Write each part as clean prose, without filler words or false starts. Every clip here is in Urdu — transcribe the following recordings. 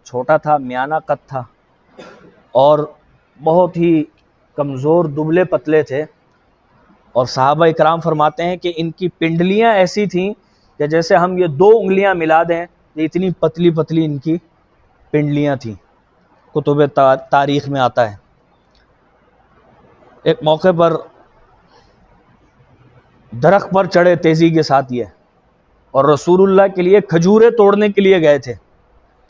چھوٹا تھا، میانہ قد تھا اور بہت ہی کمزور دبلے پتلے تھے، اور صحابہ اکرام فرماتے ہیں کہ ان کی پنڈلیاں ایسی تھیں کہ جیسے ہم یہ 2 انگلیاں ملا دیں، یہ اتنی پتلی پتلی ان کی پنڈلیاں تھیں، کتب تاریخ میں آتا ہے۔ ایک موقع پر درخت پر چڑھے تیزی کے ساتھ یہ، اور رسول اللہ کے لیے کھجوریں توڑنے کے لیے گئے تھے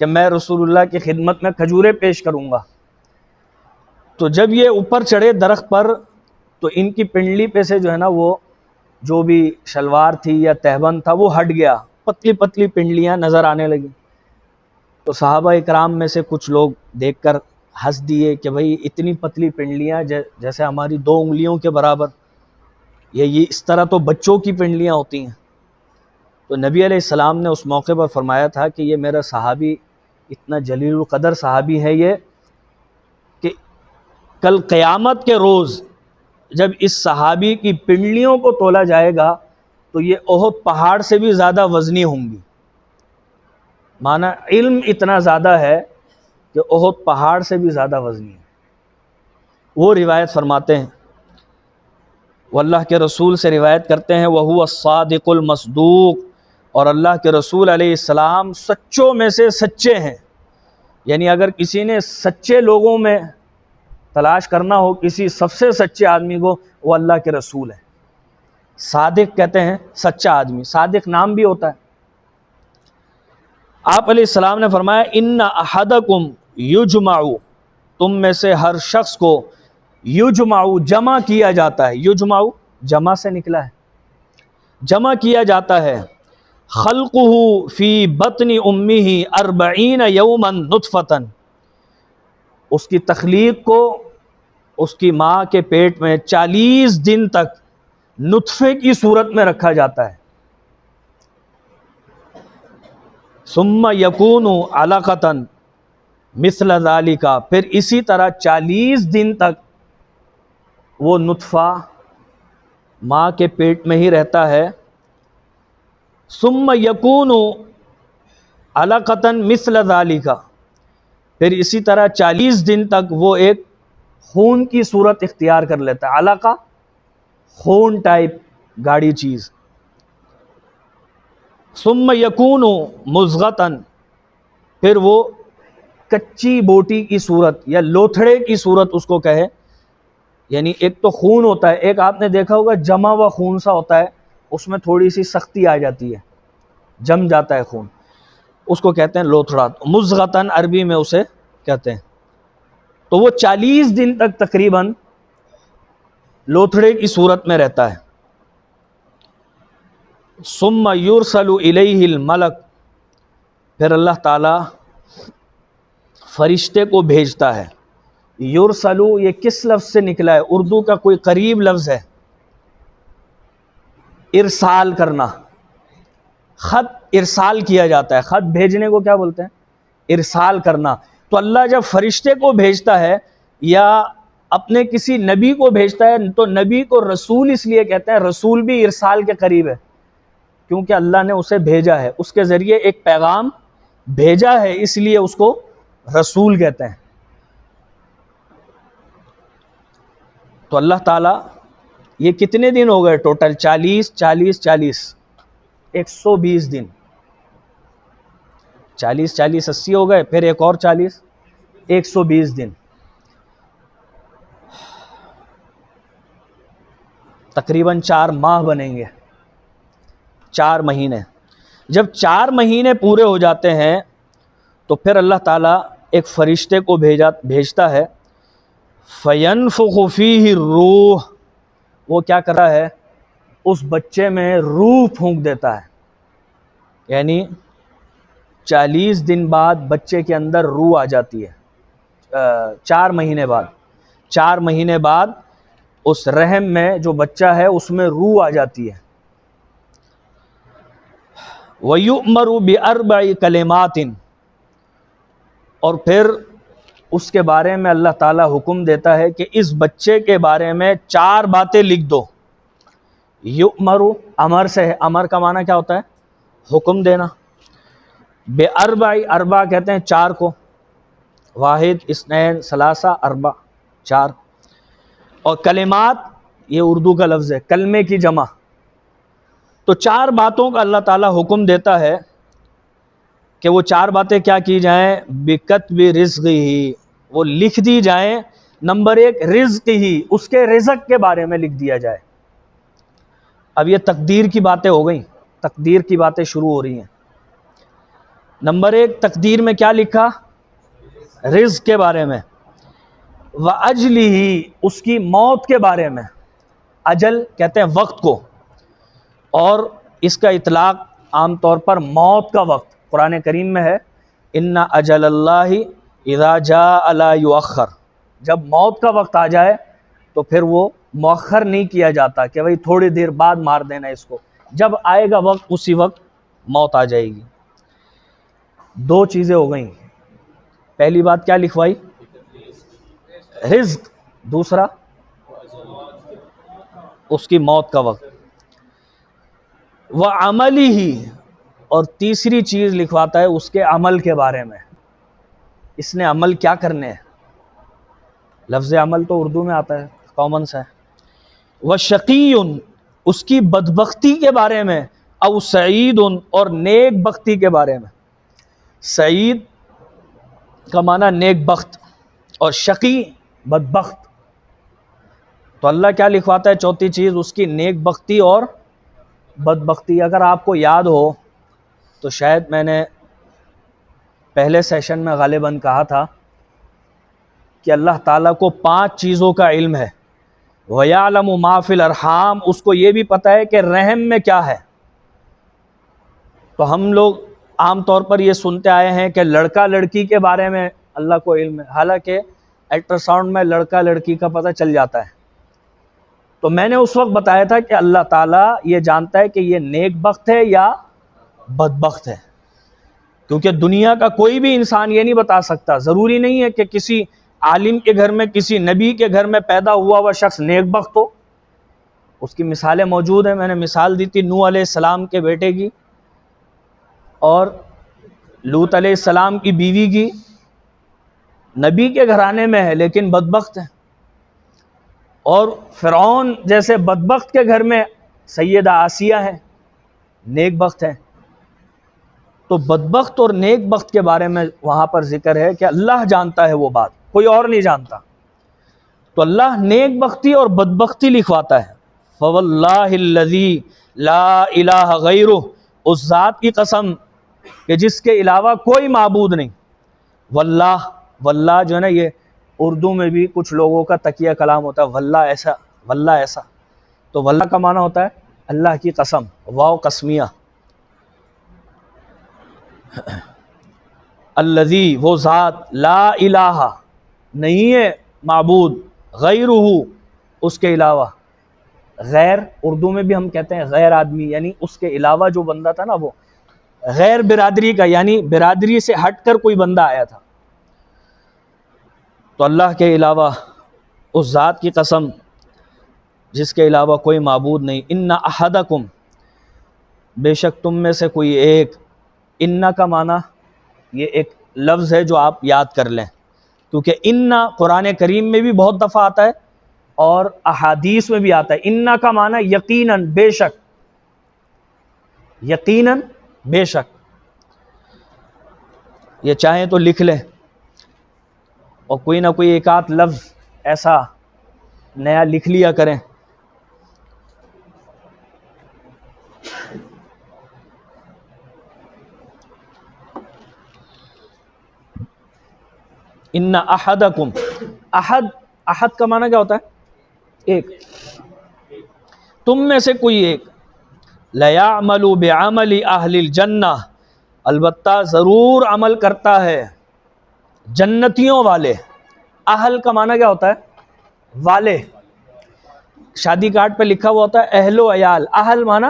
کہ میں رسول اللہ کی خدمت میں کھجوریں پیش کروں گا۔ تو جب یہ اوپر چڑھے درخت پر تو ان کی پنڈلی پہ سے جو ہے نا وہ جو بھی شلوار تھی یا تہبند تھا وہ ہٹ گیا، پتلی پتلی پنڈلیاں نظر آنے لگی۔ تو صحابہ اکرام میں سے کچھ لوگ دیکھ کر ہنس دیے کہ بھئی اتنی پتلی پنڈلیاں جیسے ہماری 2 انگلیوں کے برابر، یہ اس طرح تو بچوں کی پنڈلیاں ہوتی ہیں۔ تو نبی علیہ السلام نے اس موقع پر فرمایا تھا کہ یہ میرا صحابی اتنا جلیل القدر صحابی ہے یہ کہ کل قیامت کے روز جب اس صحابی کی پنڈلیوں کو تولا جائے گا تو یہ احد پہاڑ سے بھی زیادہ وزنی ہوں گی۔ معنی علم اتنا زیادہ ہے کہ احد پہاڑ سے بھی زیادہ وزنی ہے۔ وہ روایت فرماتے ہیں، وہ اللہ کے رسول سے روایت کرتے ہیں، وَهُوَ الصَّادِقُ الْمَصْدُوقُ، اور اللہ کے رسول علیہ السلام سچوں میں سے سچے ہیں۔ یعنی اگر کسی نے سچے لوگوں میں تلاش کرنا ہو کسی سب سے سچے آدمی کو، وہ اللہ کے رسول ہے۔ صادق کہتے ہیں سچا آدمی، صادق نام بھی ہوتا ہے۔ آپ علیہ السلام نے فرمایا ان احدکم یجمع، تم میں سے ہر شخص کو یجمع جمع کیا جاتا ہے، یجمع جمع سے نکلا ہے، جمع کیا جاتا ہے، خلقہ فی بطن امہ 40 یوما نطفۃ، اس کی تخلیق کو اس کی ماں کے پیٹ میں 40 دن تک نطفے کی صورت میں رکھا جاتا ہے، ثم یکون علقۃ مثل ذلک، پھر اسی طرح 40 دن تک وہ نطفہ ماں کے پیٹ میں ہی رہتا ہے، ثم یکون علقۃ مثل ذلک، پھر اسی طرح 40 دن تک وہ ایک خون کی صورت اختیار کر لیتا ہے، علقہ خون ٹائپ گاڑی چیز، ثم یکون مضغۃ، پھر وہ کچی بوٹی کی صورت یا لوتھڑے کی صورت اس کو کہے، یعنی ایک تو خون ہوتا ہے، ایک آپ نے دیکھا ہوگا جمع ہوا خون سا ہوتا ہے، اس میں تھوڑی سی سختی آ جاتی ہے، جم جاتا ہے خون، اس کو کہتے ہیں لوتھڑا، مضغۃً عربی میں اسے کہتے ہیں۔ تو وہ 40 دن تک تقریباً لوتھڑے کی صورت میں رہتا ہے، ثم یرسل الیہ الملک، پھر اللہ تعالی فرشتے کو بھیجتا ہے۔ یرسلو یہ کس لفظ سے نکلا ہے؟ اردو کا کوئی قریب لفظ ہے، ارسال کرنا، خط ارسال کیا جاتا ہے، خط بھیجنے کو کیا بولتے ہیں؟ ارسال کرنا۔ تو اللہ جب فرشتے کو بھیجتا ہے یا اپنے کسی نبی کو بھیجتا ہے تو نبی کو رسول اس لیے کہتے ہیں، رسول بھی ارسال کے قریب ہے کیونکہ اللہ نے اسے بھیجا ہے، اس کے ذریعے ایک پیغام بھیجا ہے، اس لیے اس کو رسول کہتے ہیں۔ تو اللہ تعالیٰ یہ کتنے دن ہو گئے ٹوٹل؟ 40 40 40 120 دن، 40 40 80 ہو گئے، پھر ایک اور 40 120 دن، تقریباً 4 ماہ بنیں گے، 4 مہینے۔ جب 4 مہینے پورے ہو جاتے ہیں تو پھر اللہ تعالیٰ ایک فرشتے کو بھیجتا ہے، فَيَنفُخُ فِيهِ الرُّوحُ، وہ کیا کر رہا ہے؟ اس بچے میں روح پھونک دیتا ہے، یعنی 40 دن بعد بچے کے اندر روح آ جاتی ہے، 4 مہینے بعد، 4 مہینے بعد اس رحم میں جو بچہ ہے اس میں روح آ جاتی ہے۔ وَيُؤْمَرُ بِأَرْبَعِ كَلِمَاتٍ، اور پھر اس کے بارے میں اللہ تعالیٰ حکم دیتا ہے کہ اس بچے کے بارے میں 4 باتیں لکھ دو۔ یؤمر امر سے ہے، امر کا معنی کیا ہوتا ہے؟ حکم دینا۔ بِأَرْبَعِ، اربع کہتے ہیں 4 کو، واحد، اثنین، ثلاثہ، اربع، 4. اور کلمات یہ اردو کا لفظ ہے، کلمے کی جمع. تو 4 باتوں کا اللہ تعالیٰ حکم دیتا ہے کہ وہ 4 باتیں کیا کی جائیں؟ بکتب رزقہ، وہ لکھ دی جائیں. نمبر 1 رزق ہی، اس کے رزق کے بارے میں لکھ دیا جائے. اب یہ تقدیر کی باتیں ہو گئیں، تقدیر کی باتیں شروع ہو رہی ہیں. نمبر 1 تقدیر میں کیا لکھا؟ رزق کے بارے میں. وَأَجْلِهِ، اس کی موت کے بارے میں. اجل کہتے ہیں وقت کو، اور اس کا اطلاق عام طور پر موت کا وقت. قرآن کریم میں ہے اِنَّ أَجَلَ اللَّهِ إِذَا جَاءَ لَا يُؤَخَّرُ، جب موت کا وقت آ جائے تو پھر وہ مؤخر نہیں کیا جاتا کہ بھئی تھوڑی دیر بعد مار دینا اس کو. جب آئے گا وقت اسی وقت موت آ جائے گی. 2 چیزیں ہو گئیں. پہلی بات کیا لکھوائی؟ رزق. دوسرا اس کی موت کا وقت. وَعَمَلِهِ، اور تیسری چیز لکھواتا ہے اس کے عمل کے بارے میں. اس نے عمل کیا کرنے ہیں. لفظ عمل تو اردو میں آتا ہے، کامن سا ہے. وَشَقِيٌّ، اس کی بدبختی کے بارے میں. او سعید، اور نیک بختی کے بارے میں. سعید کا معنی نیک بخت، اور شقی بدبخت. تو اللہ کیا لکھواتا ہے؟ چوتھی چیز اس کی نیک بختی اور بدبختی. اگر آپ کو یاد ہو تو شاید میں نے پہلے سیشن میں غالباً کہا تھا کہ اللہ تعالیٰ کو 5 چیزوں کا علم ہے. وَيَعْلَمُ مَا فِي الْأَرْحَامِ، اس کو یہ بھی پتہ ہے کہ رحم میں کیا ہے. تو ہم لوگ عام طور پر یہ سنتے آئے ہیں کہ لڑکا لڑکی کے بارے میں اللہ کو علم ہے، حالانکہ الٹرا ساؤنڈ میں لڑکا لڑکی کا پتہ چل جاتا ہے. تو میں نے اس وقت بتایا تھا کہ اللہ تعالیٰ یہ جانتا ہے کہ یہ نیک بخت ہے یا بدبخت ہے، کیونکہ دنیا کا کوئی بھی انسان یہ نہیں بتا سکتا. ضروری نہیں ہے کہ کسی عالم کے گھر میں، کسی نبی کے گھر میں پیدا ہوا شخص نیک بخت ہو. اس کی مثالیں موجود ہیں. میں نے مثال دی تھی نوح علیہ السلام کے بیٹے کی اور لوط علیہ السلام کی بیوی کی. نبی کے گھرانے میں ہے لیکن بدبخت ہے. اور فرعون جیسے بدبخت کے گھر میں سیدہ آسیہ ہے، نیک بخت ہے. تو بدبخت اور نیک بخت کے بارے میں وہاں پر ذکر ہے کہ اللہ جانتا ہے وہ بات، کوئی اور نہیں جانتا. تو اللہ نیک بختی اور بدبختی لکھواتا ہے. فَوَاللَّهِ الَّذِي لَا إِلَٰهَ غَيْرُهُ، اس ذات کی قسم کہ جس کے علاوہ کوئی معبود نہیں. واللہ، واللہ جو ہے نا یہ اردو میں بھی کچھ لوگوں کا تکیہ کلام ہوتا ہے، واللہ ایسا، واللہ ایسا. تو واللہ کا معنی ہوتا ہے اللہ کی قسم، واو قسمیہ. الذی، وہ ذات، لا الہ، نہیں ہے معبود، غیرہ، اس کے علاوہ. غیر اردو میں بھی ہم کہتے ہیں غیر آدمی، یعنی اس کے علاوہ جو بندہ تھا نا وہ غیر برادری کا، یعنی برادری سے ہٹ کر کوئی بندہ آیا تھا. تو اللہ کے علاوہ اس ذات کی قسم جس کے علاوہ کوئی معبود نہیں. ان احدکم، بے شک تم میں سے کوئی ایک. ان کا معنی یہ ایک لفظ ہے جو آپ یاد کر لیں، کیونکہ ان قرآن کریم میں بھی بہت دفعہ آتا ہے اور احادیث میں بھی آتا ہے. ان کا معنی یقیناً، بے شک، یقیناً، بے شک. یہ چاہیں تو لکھ لیں اور کوئی نہ کوئی ایک آدھ لفظ ایسا نیا لکھ لیا کریں. ان احدکم، احد، احد کا معنی کیا ہوتا ہے؟ ایک. تم میں سے کوئی ایک. لیعمل بعمل اہل الجنہ، البتہ ضرور عمل کرتا ہے جنتیوں والے. اہل کا معنی کیا ہوتا ہے؟ والے. شادی کارڈ پہ لکھا ہوا ہوتا ہے اہل و عیال. اہل معنی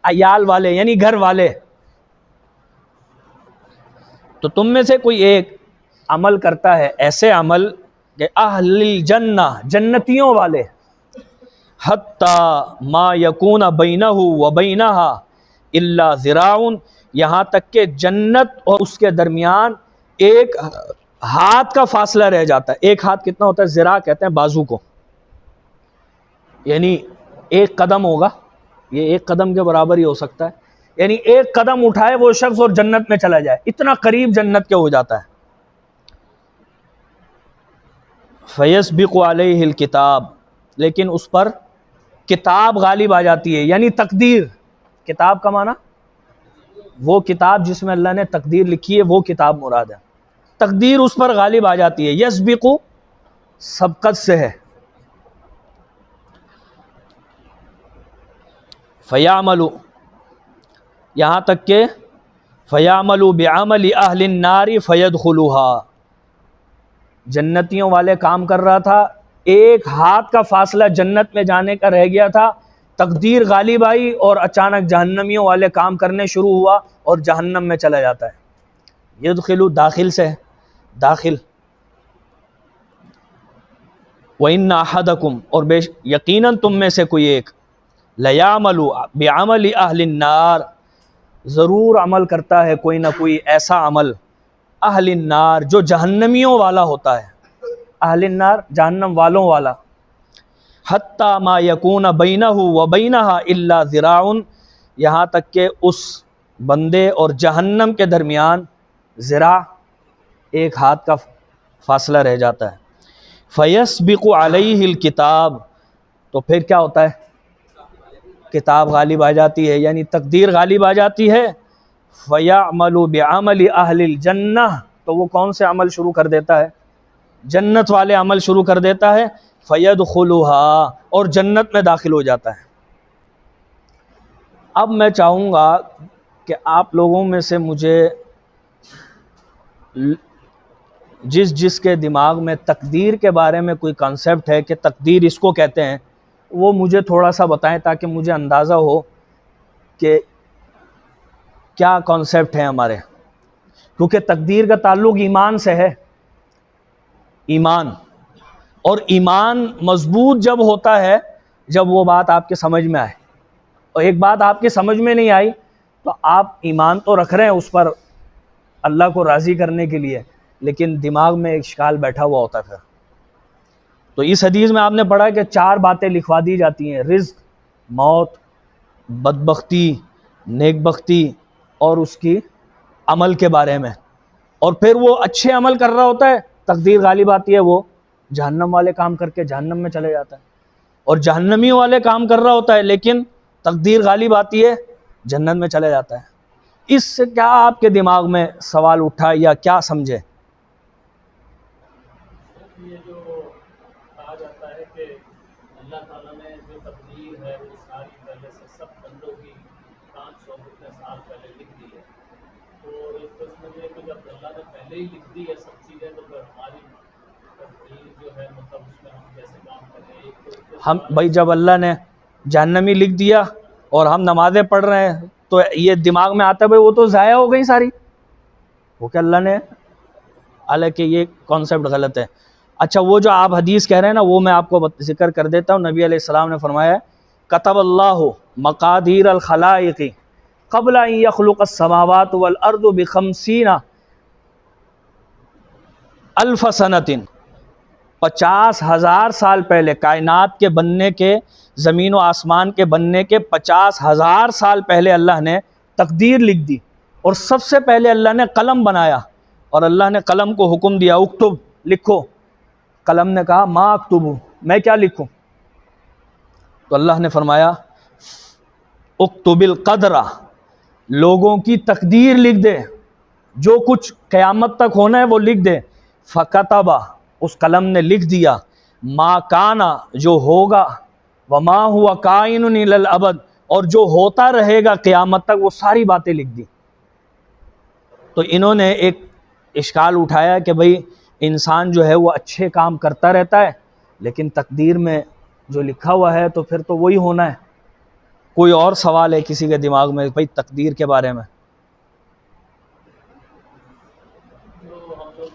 عیال والے، یعنی گھر والے. تو تم میں سے کوئی ایک عمل کرتا ہے ایسے عمل کہ اہل الجنہ، جنتیوں والے. حتی ما یکون بینہ و بینہا الا ذراع، یہاں تک کہ جنت اور اس کے درمیان ایک ہاتھ کا فاصلہ رہ جاتا ہے. ایک ہاتھ کتنا ہوتا ہے؟ ذراع کہتے ہیں بازو کو، یعنی ایک قدم ہوگا، یہ ایک قدم کے برابر ہی ہو سکتا ہے، یعنی ایک قدم اٹھائے وہ شخص اور جنت میں چلا جائے، اتنا قریب جنت کے ہو جاتا ہے. فیسبق علیہ الکتاب، لیکن اس پر کتاب غالب آ جاتی ہے، یعنی تقدیر. کتاب کا معنی وہ کتاب جس میں اللہ نے تقدیر لکھی ہے، وہ کتاب مراد ہے. تقدیر اس پر غالب آ جاتی ہے. یسبق سبقت سے ہے. فیعمل، یہاں تک کہ فیعمل بعمل اہل النار فیدخلوها، جنتیوں والے کام کر رہا تھا، ایک ہاتھ کا فاصلہ جنت میں جانے کا رہ گیا تھا، تقدیر غالب آئی اور اچانک جہنمیوں والے کام کرنے شروع ہوا اور جہنم میں چلا جاتا ہے. یدخلو داخل سے ہے، داخل. وَإِنَّ أَحَدَكُمْ، اور یقیناً تم میں سے کوئی ایک، لَيَعْمَلُ بِعَمَلِ أَهْلِ النَّارِ، ضرور عمل کرتا ہے کوئی نہ کوئی ایسا عمل، اہل النار جو جہنمیوں والا ہوتا ہے، اہل النار جہنم والوں والا. حتی ما یکون بینہ و بینہا الا ذراع، یہاں تک کہ اس بندے اور جہنم کے درمیان ذراع، ایک ہاتھ کا فاصلہ رہ جاتا ہے. فیسبق علیہ الکتاب، تو پھر کیا ہوتا ہے؟ کتاب غالب آ جاتی ہے، یعنی تقدیر غالب آ جاتی ہے. فیعمل بعمل اہل الجنہ، تو وہ کون سے عمل شروع کر دیتا ہے؟ جنت والے عمل شروع کر دیتا ہے. فیدخلها، اور جنت میں داخل ہو جاتا ہے. اب میں چاہوں گا کہ آپ لوگوں میں سے مجھے جس کے دماغ میں تقدیر کے بارے میں کوئی کانسیپٹ ہے کہ تقدیر اس کو کہتے ہیں، وہ مجھے تھوڑا سا بتائیں تاکہ مجھے اندازہ ہو کہ کیا کانسیپٹ ہے ہمارے. کیونکہ تقدیر کا تعلق ایمان سے ہے، ایمان، اور ایمان مضبوط جب ہوتا ہے جب وہ بات آپ کے سمجھ میں آئے. اور ایک بات آپ کے سمجھ میں نہیں آئی تو آپ ایمان تو رکھ رہے ہیں اس پر اللہ کو راضی کرنے کے لیے، لیکن دماغ میں ایک اشکال بیٹھا ہوا ہوتا ہے پھر. تو اس حدیث میں آپ نے پڑھا کہ 4 باتیں لکھوا دی جاتی ہیں: رزق، موت، بدبختی، نیک بختی، اور اس کی عمل کے بارے میں. اور پھر وہ اچھے عمل کر رہا ہوتا ہے، تقدیر غالب آتی ہے، وہ جہنم والے کام کر کے جہنم میں چلے جاتا ہے. اور جہنمی والے کام کر رہا ہوتا ہے لیکن تقدیر غالب آتی ہے، جنت میں چلے جاتا ہے. اس سے کیا آپ کے دماغ میں سوال اٹھا یا کیا سمجھے؟ یہ جو کہا جاتا ہے کہ اللہ تعالیٰ نے جو تقدیر ہے وہ ساری پہلے سے سب بندوں کی 500 کتنے سال پہلے لکھ دی ہے، تو ایک تو اس میں یہ ہے کہ جب اللہ نے پہلے ہی لکھ دی ہے سب چیزیں، تو پھر ہماری تقدیر جو ہے مطلب اس میں ہم کیسے کام کریں. ایک تو اس کے ہم سوال بھائی جب اللہ نے جہنمی لکھ دیا اور ہم نمازیں پڑھ رہے ہیں تو یہ دماغ میں آتا ہے بھائی وہ تو ضائع ہو گئی ساری، وہ کہ اللہ نے، حالانکہ یہ کانسیپٹ غلط ہے. اچھا وہ جو آپ حدیث کہہ رہے ہیں نا، وہ میں آپ کو ذکر کر دیتا ہوں. نبی علیہ السلام نے فرمایا: کتب اللہ مقادیر الخلائق قبل ان یخلق السماوات والارض بخمسین الف سنۃ، 50,000 سال پہلے، کائنات کے بننے کے، زمین و آسمان کے بننے کے 50,000 سال پہلے اللہ نے تقدیر لکھ دی. اور سب سے پہلے اللہ نے قلم بنایا، اور اللہ نے قلم کو حکم دیا: اکتب، لکھو. قلم نے کہا: ما اکتب، میں کیا لکھوں؟ تو اللہ نے فرمایا: اکتب القدر، لوگوں کی تقدیر لکھ دے، جو کچھ قیامت تک ہونا ہے وہ لکھ دے. فکتبہ، اس قلم نے لکھ دیا، ما کانا، جو ہوگا، وما ہوا کائن الی الابد، اور جو ہوتا رہے گا قیامت تک، وہ ساری باتیں لکھ دی. تو انہوں نے ایک اشکال اٹھایا کہ بھئی انسان جو ہے وہ اچھے کام کرتا رہتا ہے لیکن تقدیر میں جو لکھا ہوا ہے تو پھر تو وہی ہونا ہے. کوئی اور سوال ہے کسی کے دماغ میں بھئی تقدیر کے بارے میں؟ جو ہم لوگ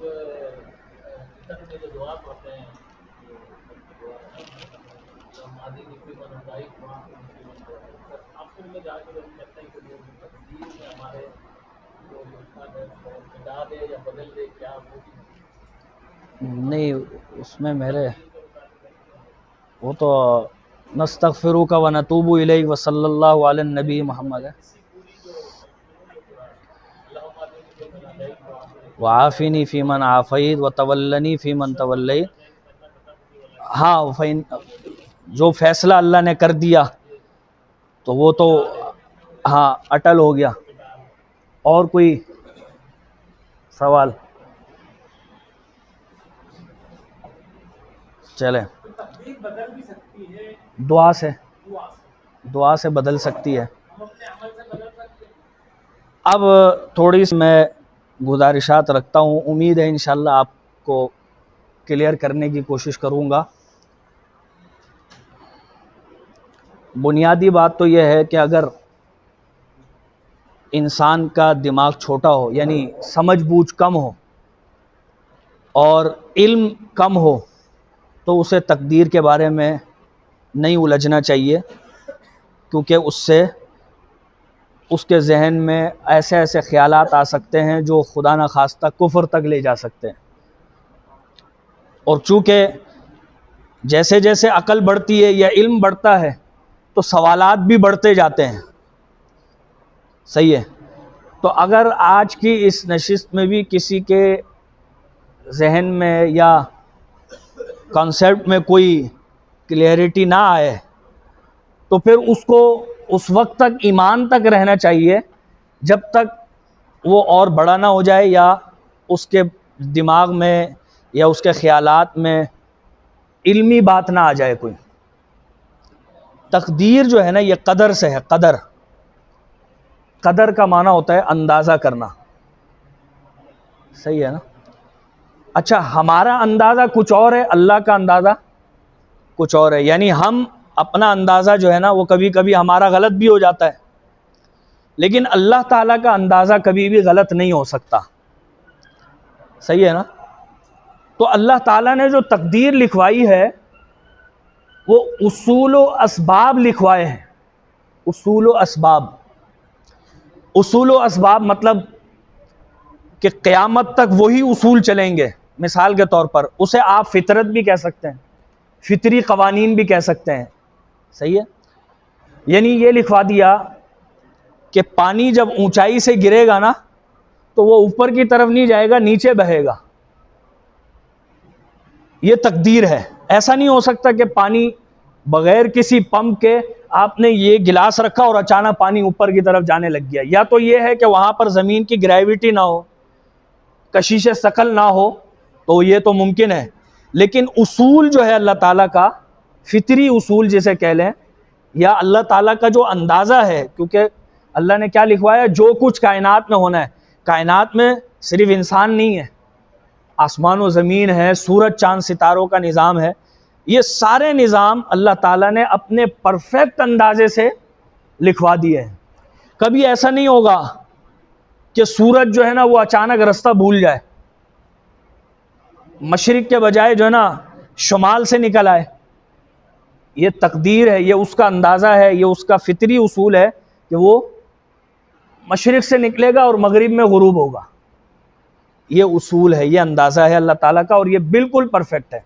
فطر میں جو دعا پڑھتے ہیں، جو دعا ہے جو مادی کی منفائی دعا آخر میں جا کے ہم کہتے ہیں کہ وہ تقدیر میں ہمارے جو لکھا ہے اس کو مٹا دے یا بدل دے، کیا وہ بھی نہیں اس میں میرے وہ تو نستغفروک و نتوب الیک و صلی اللہ علی النبی محمد ہے. اسی پوری جو اللہم آتنی فی من ہدیت وعافنی وعافنی فی من عافیت و تولنی فی من تولیت. ہاں جو فیصلہ اللہ نے کر دیا تو وہ تو ہاں اٹل ہو گیا. اور کوئی سوال؟ چلیں تقدیر بدل بھی سکتی ہے دعا سے، دعا سے، دعا سے بدل سکتی ہے. ہم اپنے عمل سے بدل سکتے ہیں. اب تھوڑی سی میں گزارشات رکھتا ہوں، امید ہے انشاءاللہ آپ کو کلیئر کرنے کی کوشش کروں گا. بنیادی بات تو یہ ہے کہ اگر انسان کا دماغ چھوٹا ہو، یعنی سمجھ بوجھ کم ہو اور علم کم ہو، تو اسے تقدیر کے بارے میں نہیں الجھنا چاہیے، کیونکہ اس سے اس کے ذہن میں ایسے ایسے خیالات آ سکتے ہیں جو خدا نخواستہ کفر تک لے جا سکتے ہیں. اور چونکہ جیسے جیسے عقل بڑھتی ہے یا علم بڑھتا ہے تو سوالات بھی بڑھتے جاتے ہیں. صحیح ہے. تو اگر آج کی اس نشست میں بھی کسی کے ذہن میں یا کانسیپٹ میں کوئی کلیئرٹی نہ آئے تو پھر اس کو اس وقت تک ایمان تک رہنا چاہیے جب تک وہ اور بڑا نہ ہو جائے یا اس کے دماغ میں یا اس کے خیالات میں علمی بات نہ آ جائے کوئی. تقدیر جو ہے نا یہ قدر سے ہے. قدر کا معنی ہوتا ہے اندازہ کرنا. صحیح ہے نا؟ اچھا ہمارا اندازہ کچھ اور ہے، اللہ کا اندازہ کچھ اور ہے. یعنی ہم اپنا اندازہ جو ہے نا وہ کبھی کبھی ہمارا غلط بھی ہو جاتا ہے، لیکن اللہ تعالیٰ کا اندازہ کبھی بھی غلط نہیں ہو سکتا. صحیح ہے نا؟ تو اللہ تعالیٰ نے جو تقدیر لکھوائی ہے وہ اصول و اسباب لکھوائے ہیں. اصول و اسباب، اصول و اسباب مطلب کہ قیامت تک وہی اصول چلیں گے. مثال کے طور پر اسے آپ فطرت بھی کہہ سکتے ہیں، فطری قوانین بھی کہہ سکتے ہیں. صحیح ہے. یعنی یہ لکھوا دیا کہ پانی جب اونچائی سے گرے گا نا تو وہ اوپر کی طرف نہیں جائے گا، نیچے بہے گا. یہ تقدیر ہے. ایسا نہیں ہو سکتا کہ پانی بغیر کسی پمپ کے آپ نے یہ گلاس رکھا اور اچانک پانی اوپر کی طرف جانے لگ گیا. یا تو یہ ہے کہ وہاں پر زمین کی گریویٹی نہ ہو، کشش ثقل نہ ہو، تو یہ تو ممکن ہے. لیکن اصول جو ہے اللہ تعالیٰ کا، فطری اصول جسے کہہ لیں، یا اللہ تعالیٰ کا جو اندازہ ہے، کیونکہ اللہ نے کیا لکھوایا، جو کچھ کائنات میں ہونا ہے. کائنات میں صرف انسان نہیں ہے، آسمان و زمین ہے، سورج چاند ستاروں کا نظام ہے. یہ سارے نظام اللہ تعالیٰ نے اپنے پرفیکٹ اندازے سے لکھوا دیے ہیں. کبھی ایسا نہیں ہوگا کہ سورج جو ہے نا وہ اچانک رستہ بھول جائے، مشرق کے بجائے جو ہے نا شمال سے نکل آئے. یہ تقدیر ہے، یہ اس کا اندازہ ہے، یہ اس کا فطری اصول ہے کہ وہ مشرق سے نکلے گا اور مغرب میں غروب ہوگا. یہ اصول ہے، یہ اندازہ ہے اللہ تعالیٰ کا، اور یہ بالکل پرفیکٹ ہے.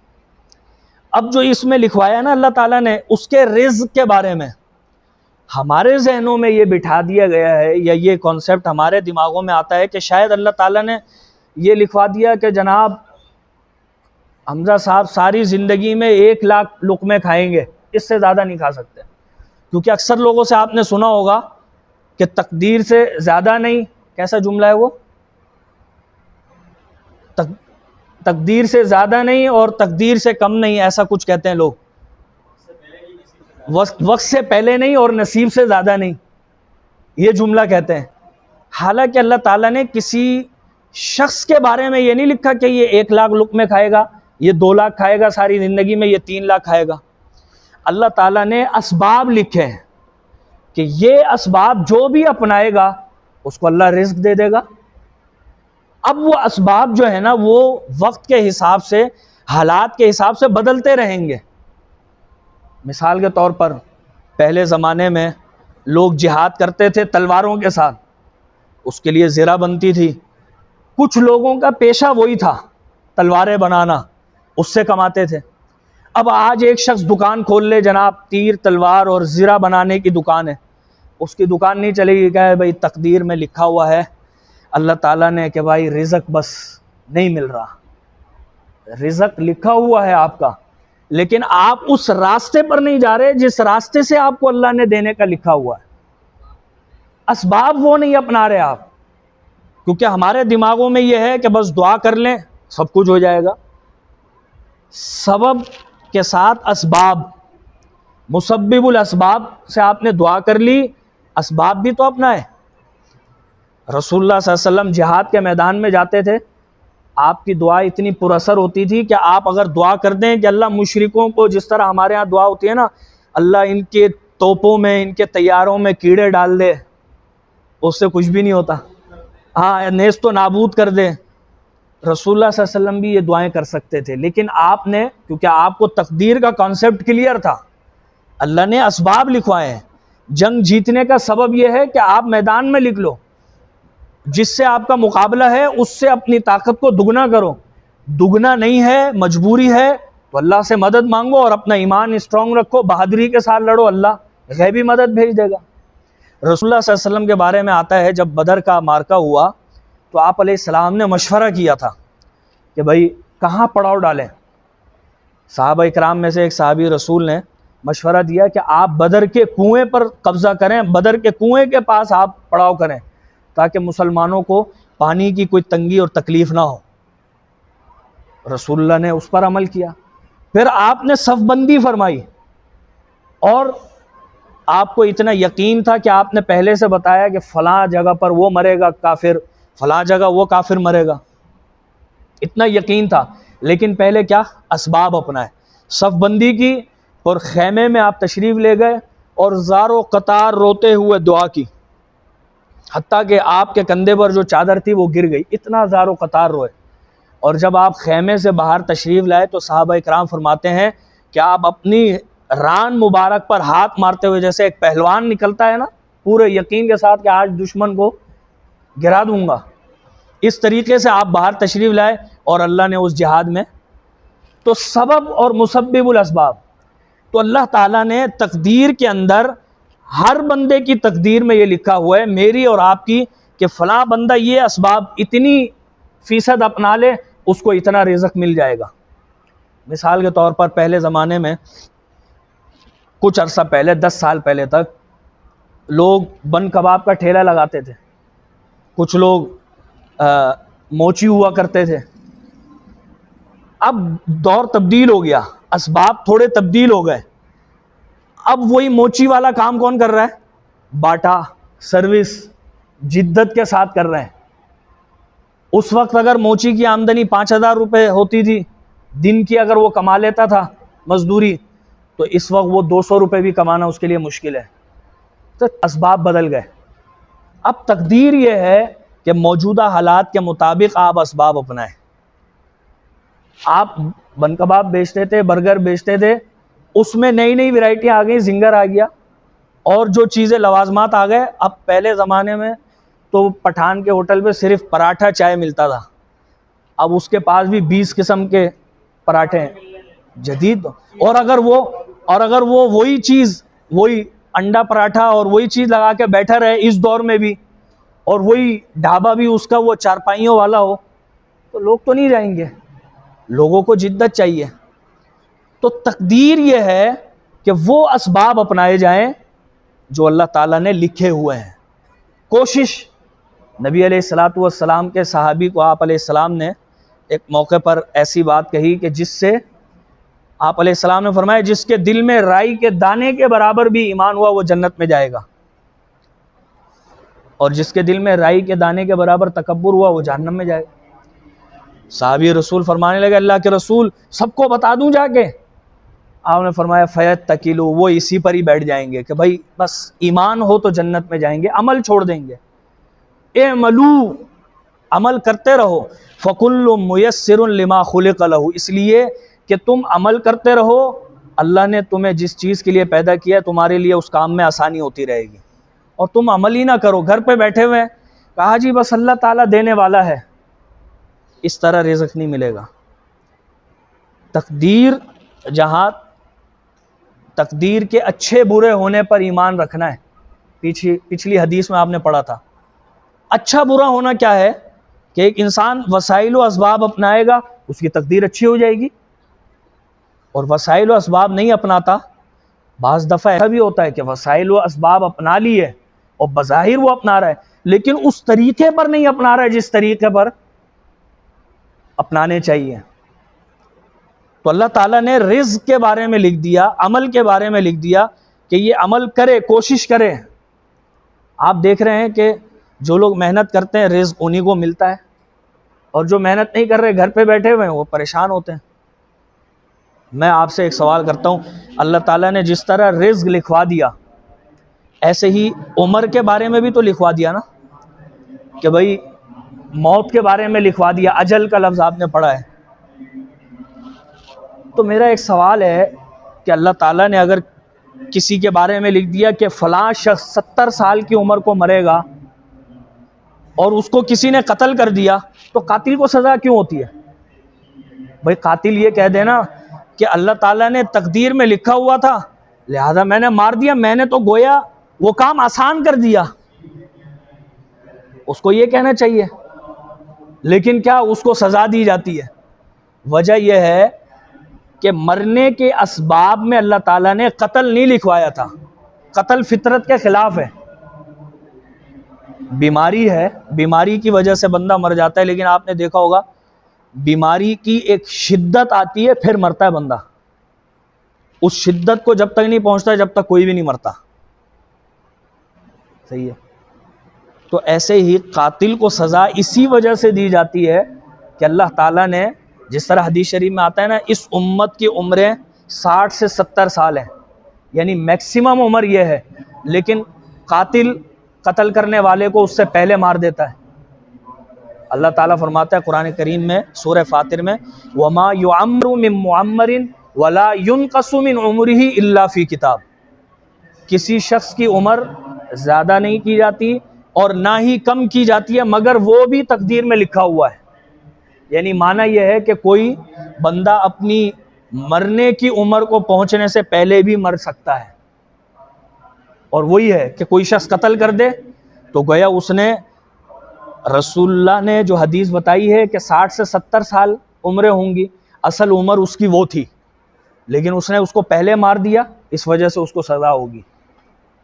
اب جو اس میں لکھوایا نا اللہ تعالیٰ نے اس کے رزق کے بارے میں، ہمارے ذہنوں میں یہ بٹھا دیا گیا ہے یا یہ کانسیپٹ ہمارے دماغوں میں آتا ہے کہ شاید اللہ تعالیٰ نے یہ لکھوا دیا کہ جناب حمزہ صاحب ساری زندگی میں 1,00,000 لقمے کھائیں گے، اس سے زیادہ نہیں کھا سکتے. کیونکہ اکثر لوگوں سے آپ نے سنا ہوگا کہ تقدیر سے زیادہ نہیں، کیسا جملہ ہے وہ، تقدیر سے زیادہ نہیں اور تقدیر سے کم نہیں، ایسا کچھ کہتے ہیں لوگ. وقت سے پہلے نہیں اور نصیب سے زیادہ نہیں، یہ جملہ کہتے ہیں. حالانکہ اللہ تعالیٰ نے کسی شخص کے بارے میں یہ نہیں لکھا کہ یہ 1,00,000 لقمے کھائے گا، یہ 2,00,000 کھائے گا ساری زندگی میں، یہ 3,00,000 کھائے گا. اللہ تعالیٰ نے اسباب لکھے ہیں کہ یہ اسباب جو بھی اپنائے گا اس کو اللہ رزق دے دے گا. اب وہ اسباب جو ہے نا وہ وقت کے حساب سے، حالات کے حساب سے بدلتے رہیں گے. مثال کے طور پر پہلے زمانے میں لوگ جہاد کرتے تھے تلواروں کے ساتھ، اس کے لیے زرہ بنتی تھی. کچھ لوگوں کا پیشہ وہی تھا تلواریں بنانا، اس سے کماتے تھے۔ اب آج ایک شخص دکان کھول لے جناب، تیر تلوار اور زرہ بنانے کی دکان ہے، اس کی دکان نہیں چلے گی، کہے بھائی تقدیر میں لکھا ہوا ہے اللہ تعالیٰ نے کہ بھائی رزق بس نہیں مل رہا، رزق لکھا ہوا ہے آپ کا، لیکن آپ اس راستے پر نہیں جا رہے جس راستے سے آپ کو اللہ نے دینے کا لکھا ہوا ہے، اسباب وہ نہیں اپنا رہے آپ، کیونکہ ہمارے دماغوں میں یہ ہے کہ بس دعا کر لیں سب کچھ ہو جائے گا۔ سبب کے ساتھ اسباب، مسبب الاسباب سے آپ نے دعا کر لی، اسباب بھی تو اپنا ہے۔ رسول اللہ صلی اللہ علیہ وسلم جہاد کے میدان میں جاتے تھے، آپ کی دعا اتنی پر اثر ہوتی تھی کہ آپ اگر دعا کر دیں کہ اللہ مشرکوں کو، جس طرح ہمارے ہاں دعا ہوتی ہے نا، اللہ ان کے توپوں میں، ان کے طیاروں میں کیڑے ڈال دے، اس سے کچھ بھی نہیں ہوتا، ہاں نیست و نابود کر دے، رسول اللہ صلی اللہ علیہ وسلم بھی یہ دعائیں کر سکتے تھے، لیکن آپ نے، کیونکہ آپ کو تقدیر کا کانسیپٹ کلیئر تھا، اللہ نے اسباب لکھوائے ہیں۔ جنگ جیتنے کا سبب یہ ہے کہ آپ میدان میں لکھ لو، جس سے آپ کا مقابلہ ہے اس سے اپنی طاقت کو دگنا کرو، دگنا نہیں ہے مجبوری ہے تو اللہ سے مدد مانگو اور اپنا ایمان اسٹرانگ رکھو، بہادری کے ساتھ لڑو، اللہ غیبی مدد بھیج دے گا۔ رسول اللہ صلی اللہ علیہ وسلم کے بارے میں آتا ہے جب بدر کا مارکہ ہوا تو آپ علیہ السلام نے مشورہ کیا تھا کہ بھائی کہاں پڑاؤ ڈالیں۔ صحابہ اکرام میں سے ایک صحابی رسول نے مشورہ دیا کہ آپ بدر کے کنویں پر قبضہ کریں، بدر کے کنویں کے پاس آپ پڑاؤ کریں تاکہ مسلمانوں کو پانی کی کوئی تنگی اور تکلیف نہ ہو۔ رسول اللہ نے اس پر عمل کیا، پھر آپ نے صف بندی فرمائی، اور آپ کو اتنا یقین تھا کہ آپ نے پہلے سے بتایا کہ فلاں جگہ پر وہ مرے گا کافر، فلاں جگہ وہ کافر مرے گا، اتنا یقین تھا، لیکن پہلے کیا اسباب اپنائے، صف بندی کی، اور خیمے میں آپ تشریف لے گئے اور زار و قطار روتے ہوئے دعا کی، حتیٰ کہ آپ کے کندھے پر جو چادر تھی وہ گر گئی، اتنا زار و قطار روئے۔ اور جب آپ خیمے سے باہر تشریف لائے تو صحابہ اکرام فرماتے ہیں کہ آپ اپنی ران مبارک پر ہاتھ مارتے ہوئے، جیسے ایک پہلوان نکلتا ہے نا پورے یقین کے ساتھ کہ آج دشمن کو گرا دوں گا، اس طریقے سے آپ باہر تشریف لائے اور اللہ نے اس جہاد میں، تو سبب اور مسبب الاسباب، تو اللہ تعالیٰ نے تقدیر کے اندر ہر بندے کی تقدیر میں یہ لکھا ہوا ہے، میری اور آپ کی، کہ فلاں بندہ یہ اسباب اتنی فیصد اپنا لے اس کو اتنا رزق مل جائے گا۔ مثال کے طور پر پہلے زمانے میں کچھ عرصہ پہلے، 10 سال پہلے تک لوگ بن کباب کا ٹھیلا لگاتے تھے، کچھ لوگ موچی ہوا کرتے تھے۔ اب دور تبدیل ہو گیا، اسباب تھوڑے تبدیل ہو گئے، اب وہی موچی والا کام کون کر رہا ہے؟ باٹا سروس جدت کے ساتھ کر رہے ہیں۔ اس وقت اگر موچی کی آمدنی 5,000 روپے ہوتی تھی دن کی، اگر وہ کما لیتا تھا مزدوری، تو اس وقت وہ 200 روپے بھی کمانا اس کے لیے مشکل ہے۔ تو اسباب بدل گئے۔ اب تقدیر یہ ہے کہ موجودہ حالات کے مطابق آپ اسباب اپنائیں۔ آپ بن کباب بیچتے تھے، برگر بیچتے تھے، اس میں نئی نئی ورائٹی آ گئی، زنگر آ گیا اور جو چیزیں لوازمات آ گئے۔ اب پہلے زمانے میں تو پٹھان کے ہوٹل پہ صرف پراٹھا چائے ملتا تھا، اب اس کے پاس بھی 20 قسم کے پراٹھے ہیں جدید، اور اگر وہ وہی چیز، وہی انڈا پراٹھا اور وہی چیز لگا کے بیٹھا رہے اس دور میں بھی، اور وہی ڈھابا بھی اس کا وہ چارپائیوں والا ہو، تو لوگ تو نہیں جائیں گے، لوگوں کو جدت چاہیے۔ تو تقدیر یہ ہے کہ وہ اسباب اپنائے جائیں جو اللہ تعالیٰ نے لکھے ہوئے ہیں۔ کوشش، نبی علیہ الصلوۃ والسلام کے صحابی کو آپ علیہ السلام نے ایک موقع پر ایسی بات کہی کہ جس سے آپ علیہ السلام نے فرمایا جس کے دل میں رائی کے دانے کے برابر بھی ایمان ہوا وہ جنت میں جائے گا، اور جس کے دل میں رائی کے دانے کے برابر تکبر ہوا وہ جہنم میں جائے گا۔ صحابی رسول فرمانے لگے اللہ کے رسول سب کو بتا دوں جا کے؟ آپ نے فرمایا فیت تکیلو، وہ اسی پر ہی بیٹھ جائیں گے کہ بھائی بس ایمان ہو تو جنت میں جائیں گے، عمل چھوڑ دیں گے۔ اعملو، عمل کرتے رہو، فکل میسر لما خلق لہ، اس لیے کہ تم عمل کرتے رہو، اللہ نے تمہیں جس چیز کے لیے پیدا کیا ہے تمہارے لیے اس کام میں آسانی ہوتی رہے گی، اور تم عمل ہی نہ کرو، گھر پہ بیٹھے ہوئے کہا جی بس اللہ تعالیٰ دینے والا ہے، اس طرح رزق نہیں ملے گا۔ تقدیر جہاں تقدیر کے اچھے برے ہونے پر ایمان رکھنا ہے. پچھلی حدیث میں آپ نے پڑھا تھا اچھا برا ہونا کیا ہے کہ ایک انسان وسائل و اسباب اپنائے گا اس کی تقدیر اچھی ہو جائے گی, اور وسائل و اسباب نہیں اپناتا. بعض دفعہ ایسا بھی ہوتا ہے کہ وسائل و اسباب اپنا لیے اور بظاہر وہ اپنا رہا ہے لیکن اس طریقے پر نہیں اپنا رہا ہے جس طریقے پر اپنانے چاہیے. تو اللہ تعالیٰ نے رزق کے بارے میں لکھ دیا, عمل کے بارے میں لکھ دیا کہ یہ عمل کرے, کوشش کرے. آپ دیکھ رہے ہیں کہ جو لوگ محنت کرتے ہیں رزق انہی کو ملتا ہے, اور جو محنت نہیں کر رہے گھر پہ بیٹھے ہوئے ہیں وہ پریشان ہوتے ہیں. میں آپ سے ایک سوال کرتا ہوں, اللہ تعالیٰ نے جس طرح رزق لکھوا دیا ایسے ہی عمر کے بارے میں بھی تو لکھوا دیا نا, کہ بھائی موت کے بارے میں لکھوا دیا, اجل کا لفظ آپ نے پڑھا ہے. تو میرا ایک سوال ہے کہ اللہ تعالیٰ نے اگر کسی کے بارے میں لکھ دیا کہ فلاں شخص 70 سال کی عمر کو مرے گا اور اس کو کسی نے قتل کر دیا تو قاتل کو سزا کیوں ہوتی ہے؟ بھائی قاتل یہ کہہ دینا کہ اللہ تعالیٰ نے تقدیر میں لکھا ہوا تھا لہذا میں نے مار دیا, میں نے تو گویا وہ کام آسان کر دیا, اس کو یہ کہنا چاہیے. لیکن کیا اس کو سزا دی جاتی ہے؟ وجہ یہ ہے کہ مرنے کے اسباب میں اللہ تعالیٰ نے قتل نہیں لکھوایا تھا. قتل فطرت کے خلاف ہے. بیماری ہے, بیماری کی وجہ سے بندہ مر جاتا ہے, لیکن آپ نے دیکھا ہوگا بیماری کی ایک شدت آتی ہے پھر مرتا ہے بندہ. اس شدت کو جب تک نہیں پہنچتا جب تک کوئی بھی نہیں مرتا. صحیح ہے. تو ایسے ہی قاتل کو سزا اسی وجہ سے دی جاتی ہے کہ اللہ تعالیٰ نے جس طرح حدیث شریف میں آتا ہے نا, اس امت کی عمریں 60 سے 70 سال ہیں, یعنی میکسیمم عمر یہ ہے, لیکن قاتل قتل کرنے والے کو اس سے پہلے مار دیتا ہے. اللہ تعالیٰ فرماتا ہے قرآن کریم میں سورہ فاطر میں وَمَا يُعَمْرُ مِن مُعَمَّرٍ وَلَا يُنْقَصُ مِنْ عُمُرِهِ إِلَّا فِي کتاب. کسی شخص کی عمر زیادہ نہیں کی جاتی اور نہ ہی کم کی جاتی ہے مگر وہ بھی تقدیر میں لکھا ہوا ہے. یعنی معنی یہ ہے کہ کوئی بندہ اپنی مرنے کی عمر کو پہنچنے سے پہلے بھی مر سکتا ہے, اور وہی ہے کہ کوئی شخص قتل کر دے تو گویا اس نے, رسول اللہ نے جو حدیث بتائی ہے کہ 60 سے 70 سال عمریں ہوں گی, اصل عمر اس کی وہ تھی لیکن اس نے اس کو پہلے مار دیا, اس وجہ سے اس کو سزا ہوگی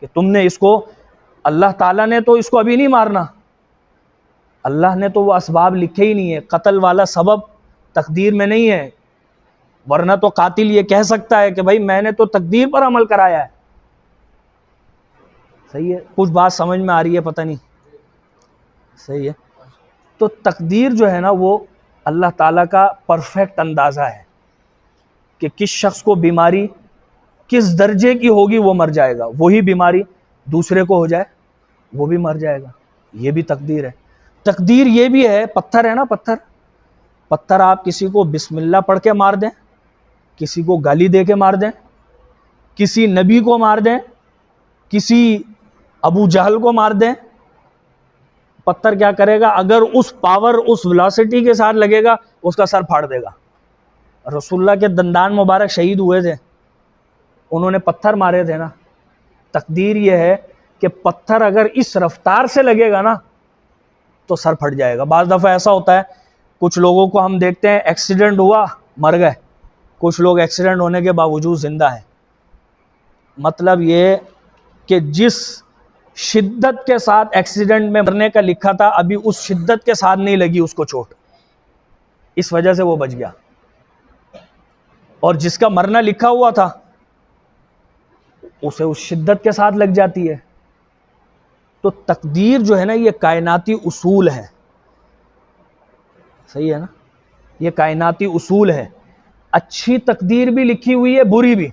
کہ تم نے اس کو, اللہ تعالیٰ نے تو اس کو ابھی نہیں مارنا, اللہ نے تو وہ اسباب لکھے ہی نہیں ہے, قتل والا سبب تقدیر میں نہیں ہے, ورنہ تو قاتل یہ کہہ سکتا ہے کہ بھائی میں نے تو تقدیر پر عمل کرایا ہے. صحیح ہے, کچھ بات سمجھ میں آ رہی ہے پتہ نہیں. صحیح ہے. تو تقدیر جو ہے نا وہ اللہ تعالیٰ کا پرفیکٹ اندازہ ہے کہ کس شخص کو بیماری کس درجے کی ہوگی وہ مر جائے گا, وہی بیماری دوسرے کو ہو جائے وہ بھی مر جائے گا, یہ بھی تقدیر ہے. تقدیر یہ بھی ہے, پتھر ہے نا, پتھر آپ کسی کو بسم اللہ پڑھ کے مار دیں, کسی کو گالی دے کے مار دیں, کسی نبی کو مار دیں, کسی ابو جہل کو مار دیں, پتھر کیا کرے گا اگر اس پاور اس ویلاسٹی کے ساتھ لگے گا اس کا سر پھاڑ دے گا. رسول اللہ کے دندان مبارک شہید ہوئے تھے, انہوں نے پتھر مارے تھے نا. تقدیر یہ ہے کہ پتھر اگر اس رفتار سے لگے گا نا تو سر پھٹ جائے گا. بعض دفعہ ایسا ہوتا ہے کچھ لوگوں کو ہم دیکھتے ہیں ایکسیڈنٹ ہوا مر گئے, کچھ لوگ ایکسیڈنٹ ہونے کے باوجود زندہ ہیں. مطلب یہ کہ جس شدت کے ساتھ ایکسیڈنٹ میں مرنے کا لکھا تھا ابھی اس شدت کے ساتھ نہیں لگی اس کو چوٹ, اس وجہ سے وہ بچ گیا, اور جس کا مرنا لکھا ہوا تھا اسے اس شدت کے ساتھ لگ جاتی ہے. تو تقدیر جو ہے نا یہ کائناتی اصول ہے. صحیح ہے نا, یہ کائناتی اصول ہے. اچھی تقدیر بھی لکھی ہوئی ہے, بری بھی.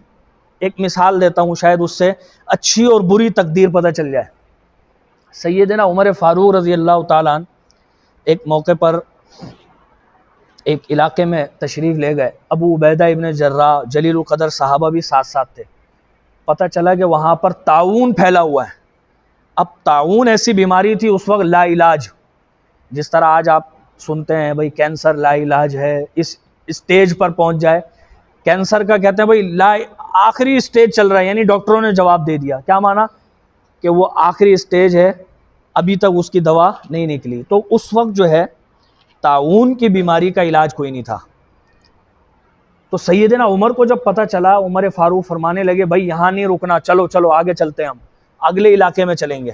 ایک مثال دیتا ہوں شاید اس سے اچھی اور بری تقدیر پتہ چل جائے. سیدنا عمر فاروق رضی اللہ تعالیٰ عنہ ایک موقع پر ایک علاقے میں تشریف لے گئے. ابو عبیدہ ابن جراح جلیل القدر صحابہ بھی ساتھ ساتھ تھے. پتہ چلا کہ وہاں پر طاعون پھیلا ہوا ہے. اب طاعون ایسی بیماری تھی اس وقت لا علاج, جس طرح آج آپ سنتے ہیں بھئی کینسر لا علاج ہے, اس اسٹیج پر پہنچ جائے, کینسر کا کہتے ہیں بھائی آخری اسٹیج چل رہا ہے، یعنی ڈاکٹروں نے جواب دے دیا، کیا مانا کہ وہ آخری اسٹیج ہے، ابھی تک اس کی دوا نہیں نکلی. تو اس وقت جو ہے طاعون کی بیماری کا علاج کوئی نہیں تھا. تو سیدنا عمر کو جب پتہ چلا، عمر فاروق فرمانے لگے بھائی یہاں نہیں رکنا، چلو چلو آگے چلتے ہیں، ہم اگلے علاقے میں چلیں گے.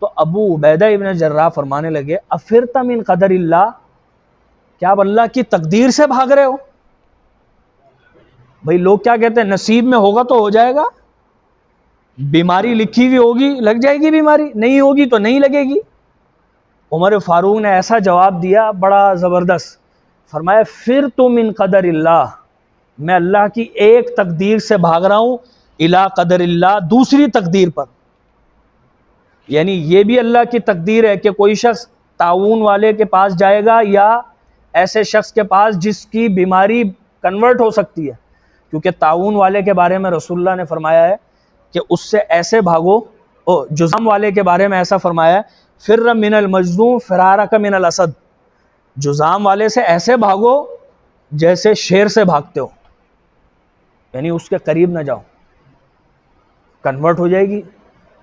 تو ابو عبیدہ ابن جراح فرمانے لگے افرت من قدر اللہ، کیا آپ اللہ کی تقدیر سے بھاگ رہے ہو؟ بھائی لوگ کیا کہتے ہیں، نصیب میں ہوگا تو ہو جائے گا، بیماری لکھی ہوئی ہوگی لگ جائے گی، بیماری نہیں ہوگی تو نہیں لگے گی. عمر فاروق نے ایسا جواب دیا بڑا زبردست، فرمایا پھر تو من قدر اللہ، میں اللہ کی ایک تقدیر سے بھاگ رہا ہوں الی قدر اللہ، دوسری تقدیر پر. یعنی یہ بھی اللہ کی تقدیر ہے کہ کوئی شخص طاعون والے کے پاس جائے گا یا ایسے شخص کے پاس جس کی بیماری کنورٹ ہو سکتی ہے، کیونکہ طاعون والے کے بارے میں رسول اللہ نے فرمایا ہے کہ اس سے ایسے بھاگو. جذام والے کے بارے میں ایسا فرمایا ہے فر من المجذوم فرارک من الاسد، جذام والے سے ایسے بھاگو جیسے شیر سے بھاگتے ہو، یعنی اس کے قریب نہ جاؤ، کنورٹ ہو جائے گی.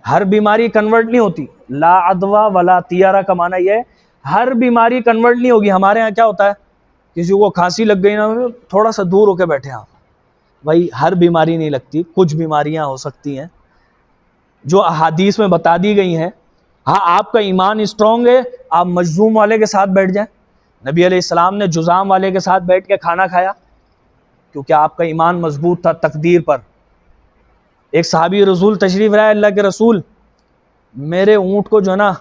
ہر بیماری کنورٹ نہیں ہوتی، لا عدوہ ولا طیارہ کا معنی یہ ہے ہر بیماری کنورٹ نہیں ہوگی. ہمارے ہاں کیا ہوتا ہے، کسی کو کھانسی لگ گئی نا، تھوڑا سا دور ہو کے بیٹھے آپ. بھائی ہر بیماری نہیں لگتی، کچھ بیماریاں ہو سکتی ہیں جو احادیث میں بتا دی گئی ہیں. ہاں آپ کا ایمان اسٹرانگ ہے، آپ مجذوم والے کے ساتھ بیٹھ جائیں. نبی علیہ السلام نے جذام والے کے ساتھ بیٹھ کے کھانا کھایا کیونکہ آپ کا ایمان مضبوط تھا تقدیر پر. ایک صحابی رسول تشریف لائے، اللہ کے رسول میرے اونٹ کو جو ہے نا،